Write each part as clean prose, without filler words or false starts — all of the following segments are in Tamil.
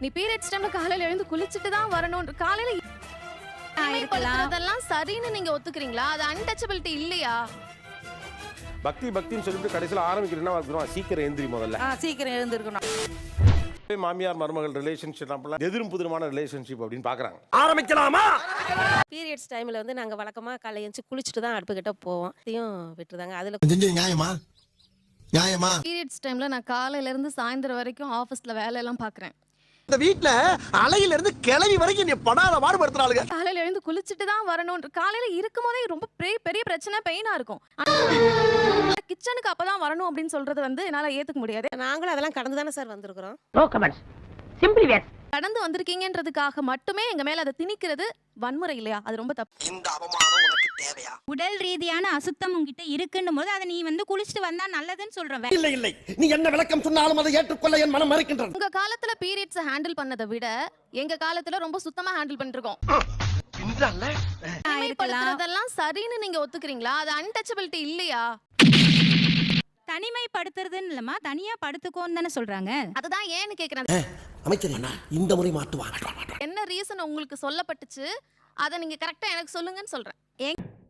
நீ பீரியட்ஸ் டைம்ல காலையில எழுந்து குளிச்சிட்டு தான் வரணும். காலையில இதெல்லாம் சரின்னு நீங்க ஒத்துக்கிறீங்களா? அது அன்டச்சபிலிட்டி இல்லையா? பக்தின்னு சொல்லிட்டு கடைசியில் ஆரம்பிக்கிறேன்னா வந்துடும். சீக்கிரம் எழுந்திரி முதல்ல. சீக்கிரம் எழுந்திருக்கணும். மாமியார் மருமகள் ரிலேஷன்ஷிப் எதிரும் புதிருமான ரிலேஷன்ஷிப் அப்படின்னு பாக்குறாங்க. ஆரம்பிக்கலாமா? பீரியட்ஸ் டைம்ல வந்து நாங்க வழக்கமா காலையில எழுந்து குளிச்சுட்டு தான் அடுப்பு கிட்ட போவோம். இதையும் விட்டுருதாங்க. அதுல நியாயமா? பீரியட்ஸ் டைம்ல நான் காலையில இருந்து சாயந்தரம் வரைக்கும் ஆபீஸ்ல வேலை எல்லாம் பாக்குறேன். இந்த வீட்ல அலையில இருந்து கிளவி வரைக்கும் நீ படாத பாடுபடுத்துறாளுங்க. காலையில எழுந்து குளிச்சிட்டு தான் வரணும். காலையில இருக்கும்போதே ரொம்ப பெரிய பிரச்சனை பெயினா இருக்கும். கிச்சனுக்கு அப்பதான் வரணும் அப்படின்னு சொல்றது வந்து என்னால ஏத்துக்க முடியாது. நாங்களும் அதெல்லாம் கடந்து தானே சார் வந்திருக்கிறோம். நோ கமெண்ட்ஸ், சிம்பிளி வேர். கடந்து வந்திருக்கீங்கன்றதுக்காக மட்டுமே எங்க மேல அதை திணிக்கிறது வன்முறை இல்லையா? அது ரொம்ப தப்பு. இந்த அவமானம் உனக்கு தேவையா? உடல் ரீதியான அசுத்தம் உங்ககிட்ட இருக்குன்னும் போது அதை நீ வந்து குளிச்சுட்டு வந்தா நல்லதுன்னு சொல்றேன். இல்லை நீ என்ன விளக்கம் சொன்னாலும் அதை ஏற்றுக்கொள்ள என் மனம் மறுக்கின்றது. உங்க காலத்துல பீரியட்ஸ் ஹேண்டில் பண்ணதை விட எங்க காலத்துல ரொம்ப சுத்தமா ஹேண்டில் பண்ணிருக்கோம். இதெல்லாம் சரின்னு நீங்க ஒத்துக்கிறீங்களா? அது அன்டச்சபிலிட்டி இல்லையா? தனிமைப்படுத்துறதுன்னு இல்லம்மா, தனியா படுத்துக்கோன்னு தானே சொல்றாங்க. அதுதான் ஏன்னு கேக்குறேன். அமைச்சர் இந்த முறை மாட்டுவா. என்ன ரீசன் உங்களுக்கு சொல்லப்பட்டுச்சு? அதை நீங்க கரெக்டா எனக்கு சொல்லுங்கன்னு சொல்றேன்.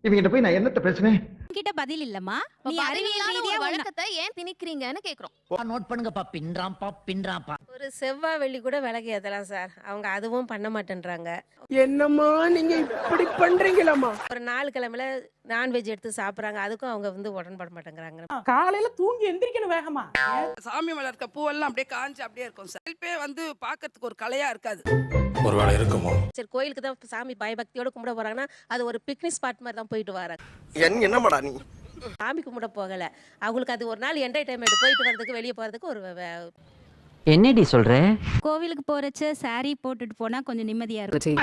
இவங்கிட்ட போய் நான் என்னத்த பேசுனேன்? கிட்ட பதில் இல்லம்மா. நீ அறிவியல் ரீதியா வழக்கத்தை ஏன் திணிக்கிறீங்கன்னு கேக்குறோம். நோட் பண்ணுங்கப்பா. பின்றாம்பா. ஒரு செவ்வாய் வெள்ளி கூட விலகி ஏத்தலாம் சார். அவங்க அதுவும் பண்ண மாட்டேன்றாங்க. என்னம்மா நீங்க இப்படி பண்றீங்களாமா? ஒரு 4 கிழமையில நான்வெஜ் எடுத்து சாப்பிடுறாங்க. அதுக்கும் அவங்க வந்து உடன்பட மாட்டேங்கிறாங்க. காலையில தூங்கி எந்திரிக்கணும் வேகமா. சாமி மேல இருக்க பூவெல்லாம் அப்படியே காஞ்சு அப்படியே இருக்கும். செல்பே வந்து பாக்கிறதுக்கு ஒரு கலையா இருக்காது. ஒரு வேளை இருக்குமோ? சரி, கோயிலுக்கு தான் சாமி பயபக்தியோட கும்பிட போறாங்கன்னா அது ஒரு பிக்னிக் ஸ்பாட் மாதிரி தான் போயிட்டு வராங்க. என்னமாடா நீ? சாமி கும்பிட போகல. அவங்களுக்கு அது ஒரு நாள் என்டர்டைன்மெண்ட், போயிட்டு வரதுக்கு வெளியே போறதுக்கு ஒரு என்னடி சொல்ற? கோவிலுக்கு போறச்ச சாரி போட்டுட்டு போனா கொஞ்சம் நிம்மதியா இருக்கும்.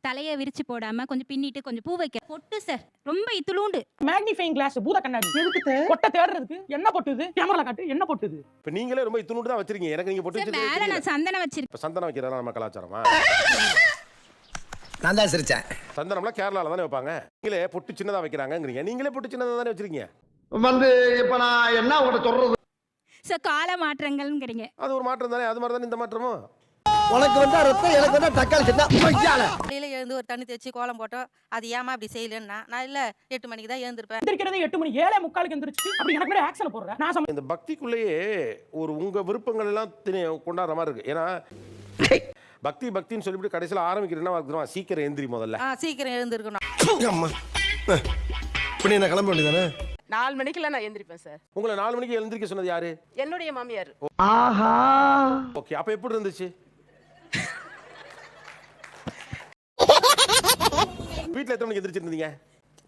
தலைய விரிச்சு போடாம கொஞ்சம் பின்னிட்டு கொஞ்சம் பூ வைக்க. பொட்டு சார் ரொம்ப இத்துளூண்டு. மேக்னிஃபைங் கிளாஸ் பூத கண்ணாடி எதுக்கு? கொட்டை தேடுறதுக்கு. என்ன பொட்டுது? கேமரா காட்டு, என்ன பொட்டுது? இப்ப நீங்களே ரொம்ப இத்துணுட்டு தான் வச்சிருக்கீங்க. எனக்கு நீங்க பொட்டு சார் மேல நான் சந்தனம் வச்சிருக்கேன். சந்தனம் வைக்கிறதா நம்ம கலாச்சாரமா? நான் தான் சிரிச்சேன். சந்தனம்லாம் கேரளால தானே வைப்பாங்க. நீங்களே பொட்டு சின்னதா வைக்கிறாங்கங்கறீங்க. நீங்களே பொட்டு சின்னதா தானே வச்சிருக்கீங்க. வந்து இப்ப நான் என்ன உங்கள்ட்ட சொல்றது? சார் கால மாற்றங்கள்ங்கறீங்க. அது ஒரு மாற்றம் தானே. அது மாதிரி தானே இந்த மாற்றமும். உனக்கு வந்தா ரத்தம், எனக்கு வந்தா தக்காளி சட்னா. காலையில எழுந்து ஒரு தண்ணி தேய்ச்சி கோலம் போட்டோம். அது ஏமா அப்படி செய்யலன்னா நான் இல்ல 8 மணிக்கு தான் எழுந்திருப்பேன். எந்திரிக்கிறது 8 மணி, 7:45 எந்திரிச்சு அப்படி எனக்கு மேல ஆக்ஷன் போடுறேன். நான் இந்த பக்திக்குள்ளேயே ஒரு உங்க விருப்பங்கள் எல்லாம் கொண்டாடுற மாதிரி இருக்கு. ஏன்னா பக்தின்னு சொல்லிட்டு கடைசியில் ஆரம்பிக்கிறேன்னா வந்துடும். சீக்கிரம் எழுந்திரி முதல்ல. சீக்கிரம் எழுந்திருக்கணும். இப்ப நீ கிளம்ப வேண்டியதானே? 4 மணிக்கெல்லாம் நான் எந்திரிப்பேன் சார். உங்களை 4 மணிக்கு எழுந்திரிக்க சொன்னது யாரு? என்னுடைய மாமியார். ஆஹா. ஓகே, அப்ப எப்படி இருந்துச்சு? வீட்ல எத்தனை மணிக்கு எந்திரிச்சிருந்தீங்க?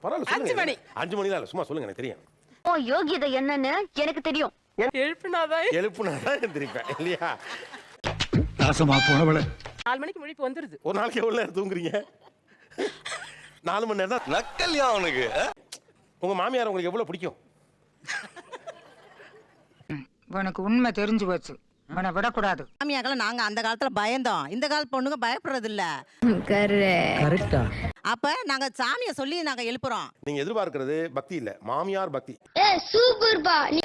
பரவாயில்ல, 5 மணி. 5 மணி தான் சும்மா சொல்லுங்க, எனக்கு தெரியும். ஓ யோகியதை என்னன்னு எனக்கு தெரியும். எழுப்புனாதான் எந்திரிப்பேன் இல்லையா? நாசமா போனவளே. 4 மணிக்கு முழிப்பு வந்துருது. ஒரு நாளைக்கு எவ்வளவு நேரம் தூங்குறீங்க? 4 மணி நேரம் தான். நக்கல்யா அவனுக்கு. உங்க மாமியார் உங்களுக்கு எவ்வளவு பிடிக்கும்? உனக்கு உண்மை தெரிஞ்சு போச்சு. அவனை விடக்கூடாது. மாமியாக்கள் நாங்க அந்த காலத்துல பயந்தோம். இந்த கால பொண்ணுங்க பயப்படுறது இல்ல. கரெக்டா? அப்ப நாங்க சாமியை சொல்லி நாங்க எழுப்புறோம். நீங்க எதிர்பார்க்கிறது பக்தி இல்ல, மாமியார் பக்தி.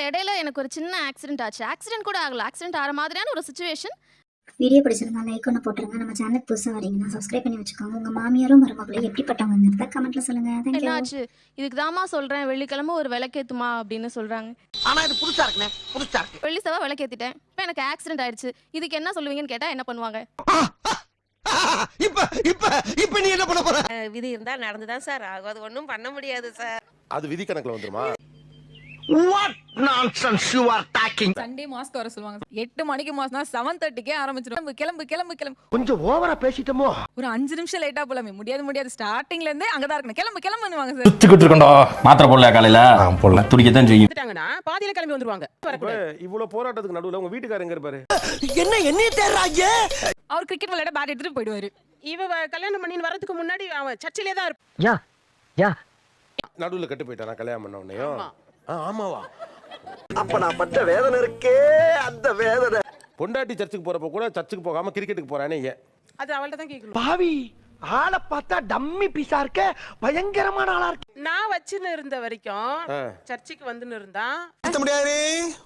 இடையில எனக்கு ஒரு சின்ன ஆக்சிடென்ட் ஆச்சு. ஆக்சிடென்ட் கூட ஆகல. ஆக்சிடென்ட் ஆற மாதிரியான ஒரு சிச்சுவேஷன். வீடியோ பிடிச்சிருந்தா லைக் ஒன்று போட்டுருங்க. நம்ம சேனலுக்கு புதுசாக வரீங்கன்னா சப்ஸ்கிரைப் பண்ணி வச்சுக்கோங்க. உங்கள் மாமியாரும் மருமகளும் எப்படிப்பட்டவங்கிறத கமெண்ட்ல சொல்லுங்க. என்னாச்சு? இதுக்கு தாமா சொல்றேன், வெள்ளிக்கிழமை ஒரு விளக்கேத்துமா அப்படின்னு சொல்றாங்க. ஆனா இது புதுசா இருக்குனே, புதுசா இருக்கு. வெள்ளி செவ்வாய் விளக்கேத்திட்டேன். இப்போ எனக்கு ஆக்சிடென்ட் ஆயிடுச்சு. இதுக்கு என்ன சொல்லுவீங்கன்னு கேட்டா என்ன பண்ணுவாங்க? இப்ப நீ என்ன பண்ண போற? விதி இருந்தா நடந்துதான் சார் ஆகும். அது ஒண்ணும் பண்ண முடியாது சார். அது விதி கணக்குல வந்துருமா? What nonsense you are talking? Sunday mask வர சொல்லுவாங்க. 8 மணிக்கு மாஸ்னா 7:30க்கே ஆரம்பிச்சிரும். கிளம்பு. கொஞ்சம் ஓவரா பேசிட்டோமோ? ஒரு 5 நிமிஷம் லேட்டா போலாமே. முடியாது. ஸ்டார்டிங்ல இருந்தே அங்கதான் இருக்கணும். கிளம்புவாங்க சார். சுத்திக்கிட்டு இருக்கோம்டா. மாத்திரை போடல காலையில. போடல. துடிக்கத்தான் செய்யும். வந்துட்டாங்கன்னா பாதியில கிளம்பி வந்துருவாங்க. இவ்வளவு போராட்டத்துக்கு நடுவுல உங்க வீட்டுக்காரர் எங்க இருப்பாரு? என்ன தேடுறாங்க? அவர் கிரிக்கெட் விளையாட பேட் எடுத்துட்டு போயிடுவாரு. இவ கல்யாணம் பண்ணி வரதுக்கு முன்னாடி அவன் சர்ச்சிலே தான் இருப்பான். யா நடுவுல கட்டு போயிட்டானா கல்யாணம் பண்ண உடனேயும்? ஆமாவா? அப்ப நான் பட்ட வேதனை இருக்கே, அந்த வேதனை. பொண்டாட்டி சர்ச்சுக்கு போறப்ப கூட சர்ச்சுக்கு போகாம கிரிக்கெட்டுக்கு போறானே ஏன்? அது அவள்கிட்ட தான் கேட்கணும். பாவி, ஆளை பார்த்தா டம்மி பீஸா இருக்க, பயங்கரமான ஆளா இருக்கு. நான் வச்சுன்னு இருந்த வரைக்கும் சர்ச்சுக்கு வந்துன்னு இருந்தான். முடியாது,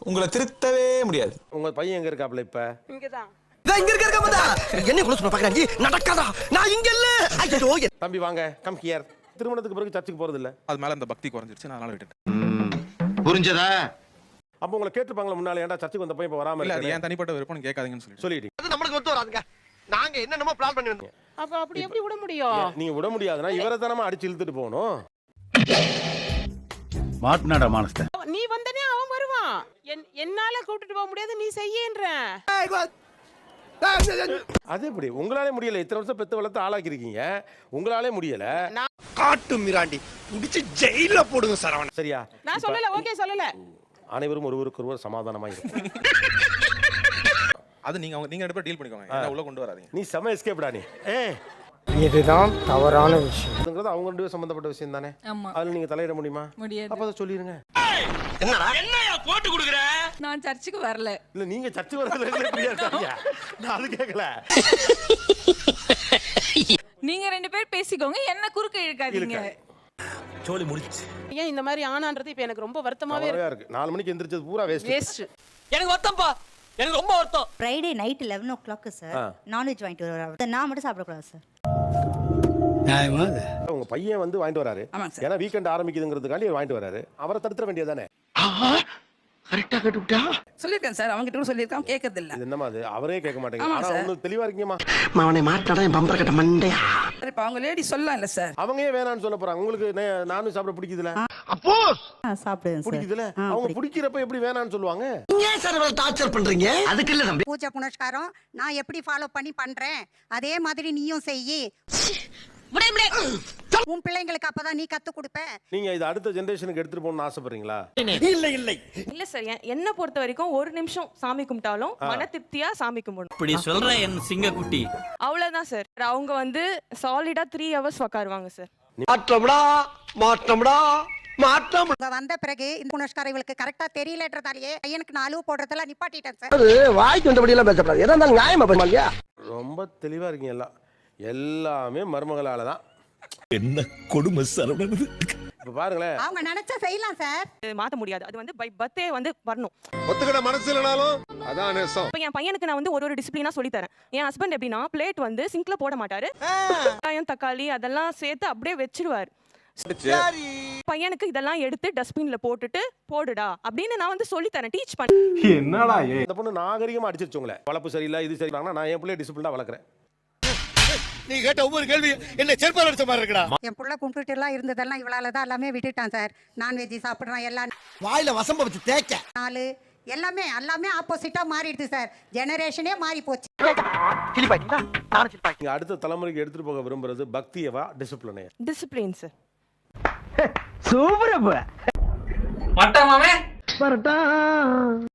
உங்களை திருத்தவே முடியாது. உங்க பையன் எங்க இருக்காப்ல இப்ப? இங்கதான். இங்க இருக்க மாட்டா என்ன கூட சொல்ல பாக்குறாங்க, நடக்காதா? நான் இங்க இல்ல. ஐயோ, தம்பி வாங்க, கம் ஹியர். திருமணத்துக்கு பிறகு சர்ச்சுக்கு போறது இல்ல? அது மேல அந்த பக்தி குறைஞ்சிருச்சு, நான் அதனால விட்டுட்டேன். புரிஞ்சதா? அப்ப உங்களை கேட்டுப்பாங்களா முன்னால, ஏன்டா சர்ச்சுக்கு வந்த பையன் இப்ப வராம இல்ல, அது இருக்காரு? ஏன் தனிப்பட்ட விருப்பம் கேட்காதீங்கன்னு சொல்லிட்டீங்க. அது நம்மளுக்கு ஒத்து வராதுங்க. நாங்க என்னென்னமோ பிளான் பண்ணி வந்தோம். அப்ப அப்படி எப்படி விட முடியும்? நீங்க விட முடியாதுன்னா இவரை தானமா அடிச்சு இழுத்துட்டு போகணும். மாட்னாடா மானஸ்த. நீ வந்தனே அவன் வருவான். என்னால கூட்டிட்டு போக முடியாது, நீ செய்யன்ற. அது எப்படி உங்களாலே முடியல? இத்தனை வருஷம் பெத்து வளர்த்து ஆளாக்கி இருக்கீங்க, உங்களாலே முடியல. காட்டு மிராண்டி புடிச்சு ஜெயில போடுங்க சரவண. சரியா? நான் சொல்லல, ஓகே சொல்லல. அனைவரும் ஒருவருக்கொருவர் சமாதானமா இருக்கும். அது நீங்க ரெண்டு பேரும் டீல் பண்ணிக்கோங்க, என்ன உள்ள கொண்டு வராதீங்க. நீ செம எஸ்கேப்டா நீ. இதுதான் தவறான விஷயம். அதுங்கிறது அவங்க ரெண்டு பேரும் சம்பந்தப்பட்ட விஷயம் தானே. அதுல நீங்க தலையிட முடியுமா? முடியாது. அப்ப அதை சொல்லிருங்க. என்னடா என்னையா போட்டு குடுக்குற? நான் சர்ச்சுக்கு வரல. இல்ல நீங்க சர்ச்சு வரதுல இல்ல, நான் அது கேட்கல. நீங்க ரெண்டு பேர் பேசிக்கோங்க, என்ன குறுக்க இழுக்காதீங்க. சோலி முடிச்சு. ஏன் இந்த மாதிரி ஆனான்றது இப்ப எனக்கு ரொம்ப வருத்தமாவே இருக்கு. 4 மணிக்கு எந்திரிச்சது பூரா வேஸ்ட். எனக்கு வருத்தம்ப்பா, எனக்கு ரொம்ப வருத்தம். Friday night 11 o'clock sir non veg வாங்கிட்டு வருவாரு. நான் மட்டும் சாப்பிடக்கூடாது சார். உங்க பையன் வந்து வாங்கிட்டு வராரு, ஏன்னா வீக்கெண்ட் ஆரம்பிக்குதுங்கிறதுக்காண்டி வாங்கிட்டு வராரு. அவரை தடுத்துற வேண்டியதானே? கரெக்டா கேட்டுட்டா? சொல்லிருக்கேன் சார், அவங்க கிட்ட சொல்லிருக்கான், கேட்கறது இல்ல. இது என்னமா அது? அவரே கேட்க மாட்டேங்க. ஆனா உங்களுக்கு தெளிவா இருக்கீங்கம்மா. அவனை மாட்டாடா என் பம்பர கட்ட மண்டையா. இப்ப அவங்க லேடி சொல்லலாம் இல்ல சார். அவங்க ஏன் வேணாம்னு சொல்ல போறாங்க? உங்களுக்கு நானும் சாப்பிட பிடிக்குதுல? அப்போ சாப்பிடுவேன் சார். பிடிக்குதுல? அவங்க பிடிக்கிறப்ப எப்படி வேணாம்னு சொல்லுவாங்க? ஏன் சார் இவ்வளவு டார்ச்சர் பண்றீங்க? அதுக்கு இல்ல தம்பி. பூஜை புனஸ்காரம் நான் எப்படி ஃபாலோ பண்ணி பண்றேன் அதே மாதிரி நீயும் செய்யி. உன் பிள்ளைங்களுக்கு அப்பதான் நீ கத்து கொடுப்ப. நீங்க இது அடுத்த ஜெனரேஷனுக்கு எடுத்துட்டு போகணும்னு ஆசைப்படுறீங்களா? இல்ல சார், என்ன பொறுத்த வரைக்கும் ஒரு நிமிஷம் சாமி கும்பிட்டாலும் மன திருப்தியா சாமி கும்பிடணும். இப்படி சொல்ற என் சிங்கக்குட்டி. அவ்வளவுதான் சார். அவங்க வந்து சாலிடா 3 hours உட்காருவாங்க சார். மாற்றம்டா மாற்றம்டா மாற்றம். வந்த பிறகு இந்த புனஸ்காரம் இவளுக்கு கரெக்டா தெரியலன்றதாலேயே பையனுக்கு 4 போடுறதெல்லாம் நிப்பாட்டிட்டேன் சார். அது வாய்க்கு வந்தபடி எல்லாம் பேசப்படாது. எதா இருந்தாலும் நியாயமா பேசணும் இல்லையா? ரொம்ப தெளிவா இருக்கீங்க. எல்லாமே மருமகளால தான். என்ன கொடுமை சரவணன். இப்ப பாருங்களேன், அவங்க நினைச்சா செய்யலாம் சார். மாத்த முடியாது. அது வந்து பை பர்த்டே வந்து வரணும். ஒத்துக்கிட மனசு இல்லனாலும் அதான் நேசம். இப்ப என் பையனுக்கு நான் வந்து ஒரு டிசிப்ளினா சொல்லி தரேன். என் ஹஸ்பண்ட் எப்படின்னா பிளேட் வந்து சிங்க்ல போட மாட்டாரு. வெங்காயம் தக்காளி அதெல்லாம் சேர்த்து அப்படியே வச்சிருவாரு. பையனுக்கு இதெல்லாம் எடுத்து டஸ்ட்பின்ல போட்டுட்டு போடுடா அப்படின்னு நான் வந்து சொல்லி தரேன், டீச் பண்ண. என்னடா இந்த பொண்ணு நாகரிகமா அடிச்சிருச்சு உங்களை. வளப்பு சரியில்லை, இது சரியில்லைன்னா நான் என் பிள்ளைய டிசிப்ளினா வளர்க்குறேன். நீ கேட்ட ஒவ்வொரு கேள்வி என்ன செருப்பால அடிச்ச மாதிரி இருக்குடா. என் புள்ள கும்பிட்டு எல்லாம் இருந்ததெல்லாம் இவளால தான் எல்லாமே விட்டுட்டான் சார். நான்வெஜ் சாப்பிடுறான், எல்லாம் வாயில வசம்ப வச்சு தேய்க்க. 4 எல்லாமே ஆப்போசிட்டா மாறிடுது சார். ஜெனரேஷனே மாறி போச்சு. நீங்க அடுத்த தலைமுறைக்கு எடுத்துட்டு போக விரும்புறது பக்தியவா டிசிப்ளினையா? Discipline sir. சூப்பர். மட்டமாவே